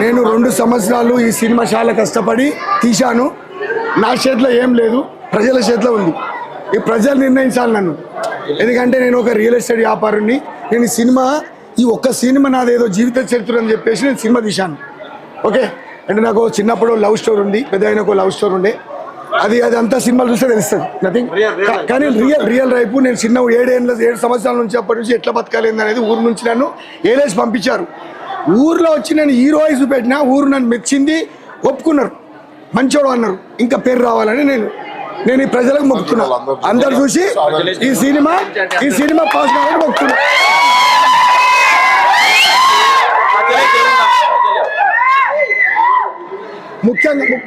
నేను 2 సంవత్సరాలు ఈ సినిమా చాలా కష్టపడి తీశాను. నా చేతిలో ఏం లేదు, ప్రజల చేతిలో ఉంది. ఈ ప్రజలు నిర్ణయించాలి నన్ను. ఎందుకంటే నేను ఒక రియల్ ఎస్టేట్ వ్యాపారుని. నేను ఈ సినిమా, ఈ ఒక్క సినిమా నాదేదో జీవిత చరిత్ర అని చెప్పేసి నేను సినిమా తీశాను. ఓకే, అంటే నాకు చిన్నప్పుడు లవ్ స్టోరీ ఉంది, పెద్ద అయిన ఒక లవ్ స్టోరీ ఉండే. అది అంతా సినిమాలు చూస్తే తెలుస్తుంది, నథింగ్. కానీ రియల్ లైఫ్ నేను చిన్న 7 సంవత్సరాల నుంచి అప్పటి నుంచి ఎట్లా బతకాలి అనేది ఊరు నుంచి నన్ను ఏలేసి పంపించారు. ఊర్లో వచ్చి నేను హీరో అయి చూపెట్టినా, ఊరు నన్ను మెచ్చింది, ఒప్పుకున్నారు, మంచోడు అన్నారు. ఇంకా పేరు రావాలని నేను ఈ ప్రజలకు మొక్కుతున్నా. అందరు చూసి ఈ సినిమా పాస్ కావాలని మొక్కుతున్నా.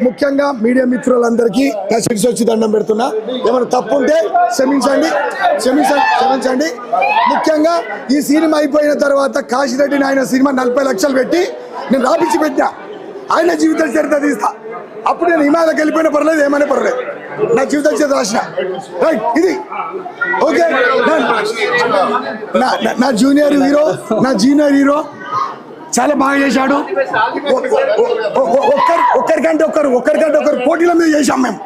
ముఖ్యంగా మీడియా మిత్రులందరికీ నా శిక్ష వచ్చి దండం పెడుతున్నా. ఏమైనా తప్పు ఉంటే క్షమించండి. ముఖ్యంగా ఈ సినిమా అయిపోయిన తర్వాత కాశీరెడ్డిని ఆయన సినిమా 40 లక్షలు పెట్టి నేను రాపించి పెట్టినా. ఆయన జీవిత చరిత్ర తీస్తా. అప్పుడు నేను హిమాలయకి వెళ్ళిపోయినా పర్లేదు, ఏమైనా పర్లేదు, నా జీవిత చరిత్ర రాసిన. రైట్, ఇది ఓకే. నా జూనియర్ హీరో చాలా బాగా చేశాడు. ఒక్కరికంటే ఒకరు పోటీల మీద చేశాం మేము.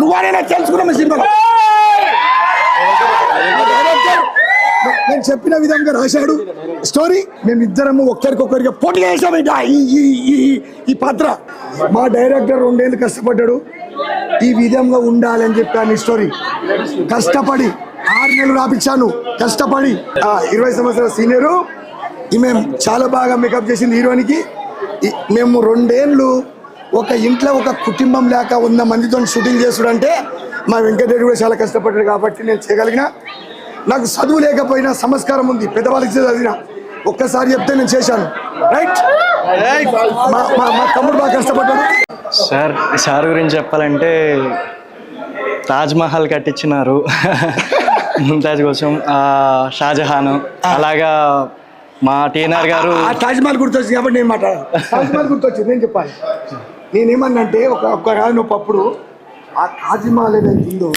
నువ్వానేనా తెలుసుకున్నాం సినిమాలో. నేను చెప్పిన విధంగా రాశాడు స్టోరీ. మేమిద్దరము ఒకరికొకరిగా పోటీ చేసాం. ఈ పాత్ర మా డైరెక్టర్ 2 ఏళ్ళు కష్టపడ్డాడు, ఈ విధంగా ఉండాలని చెప్పాను. ఈ స్టోరీ కష్టపడి 6 నెలలు రాపించాను, కష్టపడి. 20 సంవత్సరాల సీనియరు ఈమె చాలా బాగా మేకప్ చేసింది హీరోయిన్కి. మేము 2 ఏళ్ళు ఒక ఇంట్లో ఒక కుటుంబం లేక 100 మందితో షూటింగ్ చేసుడంటే మా వెంకటరెడ్డి కూడా చాలా కష్టపడ్డాడు కాబట్టి నేను చేయగలిగిన. నాకు చదువు లేకపోయినా సంస్కారం ఉంది, పెద్దవాళ్ళకి చదివిన. ఒక్కసారి చెప్తే నేను చేశాను. రైట్, మా తమ్ముడు బాగా కష్టపడ్డాడు. సార్ గురించి చెప్పాలంటే తాజ్మహల్ కట్టించినారు ముంతాజ్ కోసం, షాజహాన్. అలాగా మా టీఎన్ఆర్ గారు తాజ్మహల్ గుర్తొచ్చింది కాబట్టి నేను మాట్లాడాను. తాజ్మహల్ గుర్తొచ్చింది, నేను చెప్పాలి. నేనేమన్నంటే ఒకప్పుడు ఆ తాజ్మహల్ ఏదైతే ఉందో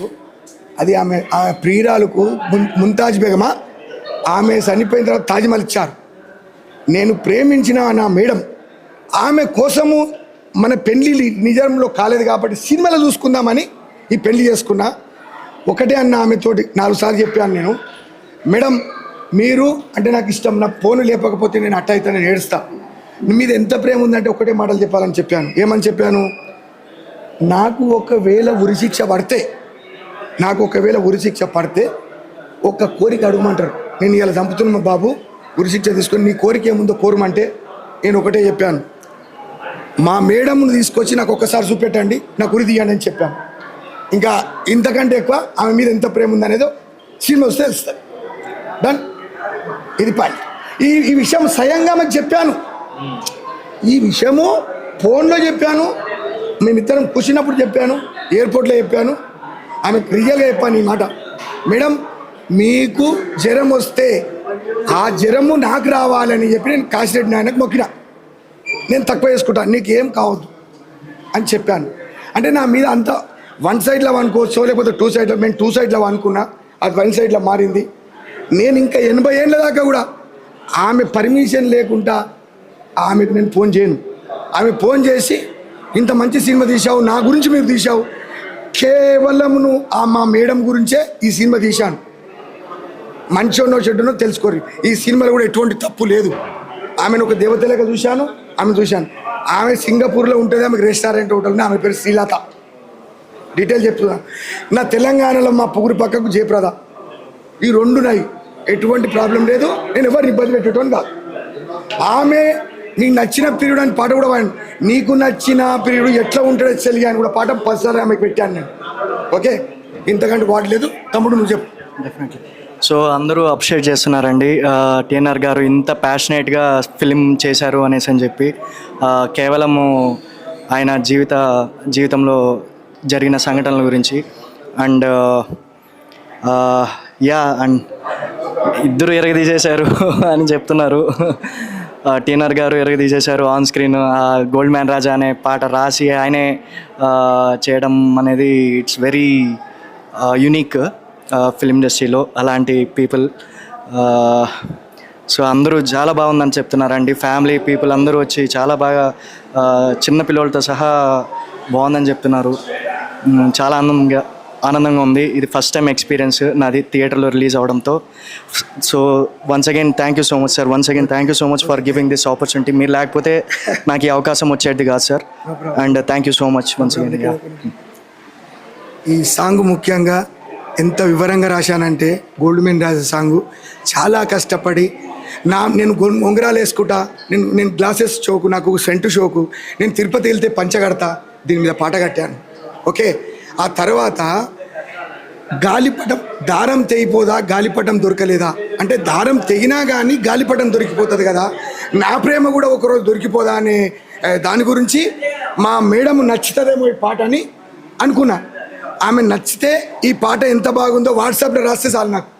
అది ఆమె ప్రియురాలకు ముంతాజ్ బేగమా, ఆమె చనిపోయిన తర్వాత తాజ్మహల్ ఇచ్చారు. నేను ప్రేమించిన నా మేడం, ఆమె కోసము మన పెళ్లి నిజంలో కాలేదు కాబట్టి సినిమాలో చూసుకుందామని ఈ పెళ్లి చేసుకున్నా. ఒకటే అన్న ఆమెతోటి 4 సార్లు చెప్పాను నేను, మేడం మీరు అంటే నాకు ఇష్టం, నా ఫోన్ లేకపోతే నేను అట్ట అయితే నేను ఏడుస్తా. మీద ఎంత ప్రేమ ఉందంటే ఒకటే మాటలు చెప్పాలని చెప్పాను. ఏమని చెప్పాను? నాకు ఒకవేళ ఉరిశిక్ష పడితే ఒక కోరిక అడుగుమంటారు. నేను ఇలా చంపుతున్నా బాబు, ఉరిశిక్ష తీసుకొని నీ కోరిక ఏముందో కోరమంటే నేను ఒకటే చెప్పాను, మా మేడంను తీసుకొచ్చి నాకు ఒక్కసారి చూపెట్టండి, నాకు ఉరి తీయండి అని చెప్పాను. ఇంకా ఇంతకంటే ఎక్కువ ఆమె మీద ఎంత ప్రేమ ఉందనేదో సినిమా వస్తే తెలుస్తుంది. డన్, ఇది పాయింట్. ఈ విషయం స్వయంగా ఆమెకు చెప్పాను, ఈ విషయము ఫోన్లో చెప్పాను, మేమిద్దరం కూర్చున్నప్పుడు చెప్పాను, ఎయిర్పోర్ట్లో చెప్పాను. ఆమెకు రియల్గా చెప్పాను ఈ మాట, మేడం మీకు జ్వరం వస్తే ఆ జ్వరము నాకు రావాలని చెప్పి నేను కాశీరెడ్డి నాయనకు మొక్కిన, నేను తక్కువ చేసుకుంటాను, నీకు ఏం కావద్దు అని చెప్పాను. అంటే నా మీద అంత 1 సైడ్లో అనుకోవచ్చు, లేకపోతే 2 సైడ్లో. మేము 2 సైడ్లో అనుకున్నా, అది 1 సైడ్లో మారింది. నేను ఇంకా 80 ఏళ్ళ దాకా కూడా ఆమె పర్మిషన్ లేకుండా ఆమెకు నేను ఫోన్ చేయను. ఆమె ఫోన్ చేసి ఇంత మంచి సినిమా తీశావు, నా గురించి మీరు తీశావు, కేవలమును మా మేడం గురించే ఈ సినిమా తీశాను, మంచినో చెడ్డనో తెలుసుకోరు. ఈ సినిమాలో కూడా ఎటువంటి తప్పు లేదు. ఆమెను ఒక దేవతలాగా చూశాను. ఆమె సింగపూర్లో ఉంటుంది, ఆమెకు రెస్టారెంట్ హోటల్, ఆమె పేరు శ్రీలత. డీటెయిల్ చెప్తున్నా. నా తెలంగాణలో మా పుగురు పక్కకు జయప్రద, ఈ 2 నాయి, ఎటువంటి ప్రాబ్లం లేదు. నేను ఎవరిని ఇబ్బంది పెట్టేటోని కాదు. ఆమె నీకు నచ్చిన పీరియడ్ అని పాట కూడా పాడాను. నీకు నచ్చిన పీరియడ్ ఎట్లా ఉంటాడో చెల్లి అని కూడా పాట 10 సార్లు ఆమెకు పెట్టాను నేను. ఓకే, ఇంతకంటే వాడలేదు. తమ్ముడు నువ్వు చెప్పు. డెఫినెట్లీ. సో అందరూ అప్రిషియేట్ చేస్తున్నారండి టీఎన్ఆర్ గారు ఇంత ప్యాషనేట్గా ఫిలిం చేశారు అనేసి అని చెప్పి. కేవలము ఆయన జీవితంలో జరిగిన సంఘటనల గురించి అండ్ అండ్ ఇద్దరు ఎరగదీసేశారు అని చెప్తున్నారు. టీఎన్ఆర్ గారు ఎరగదీసేశారు ఆన్ స్క్రీన్. గోల్డ్ మ్యాన్ రాజా అనే పాట రాసి ఆయనే చేయడం అనేది ఇట్స్ వెరీ యునిక్ ఫిల్మ్ ఇండస్ట్రీలో. అలాంటి పీపుల్ సో అందరూ చాలా బాగుందని చెప్తున్నారండి. ఫ్యామిలీ పీపుల్ అందరూ వచ్చి చాలా బాగా చిన్న పిల్లలతో సహా బాగుందని చెప్తున్నారు. చాలా ఆనందంగా ఉంది. ఇది ఫస్ట్ టైం ఎక్స్పీరియన్స్ నాది థియేటర్లో రిలీజ్ అవడంతో. So once again thank you so much sir. Once again thank you so much for giving this opportunity. మీరు లేకపోతే నాకు ఈ అవకాశం వచ్చేది కాదు sir. And thank you so much once again. ఈ సాంగ్ ముఖ్యంగా ఎంత వివరంగా రాశానంటే గోల్డ్ మెన్ రాసే సాంగు చాలా కష్టపడి నేను ఉంగరాలు వేసుకుంటా, నేను గ్లాసెస్ షోకు, నాకు సెంటు షోకు, నేను తిరుపతి వెళ్తే పంచగడతా, దీని మీద పాట కట్టాను. ఓకే, ఆ తర్వాత గాలిపటం దారం తెగిపోదా, గాలిపటం దొరకలేదా అంటే దారం తెగినా కానీ గాలిపటం దొరికిపోతుంది కదా, నా ప్రేమ కూడా ఒకరోజు దొరికిపోదా అనే దాని గురించి మా మేడం నచ్చుతుందేమో ఈ పాట అని అనుకున్నా. ఆమె నచ్చితే ఈ పాట ఎంత బాగుందో వాట్సాప్లో రాస్తే చాలు నాకు.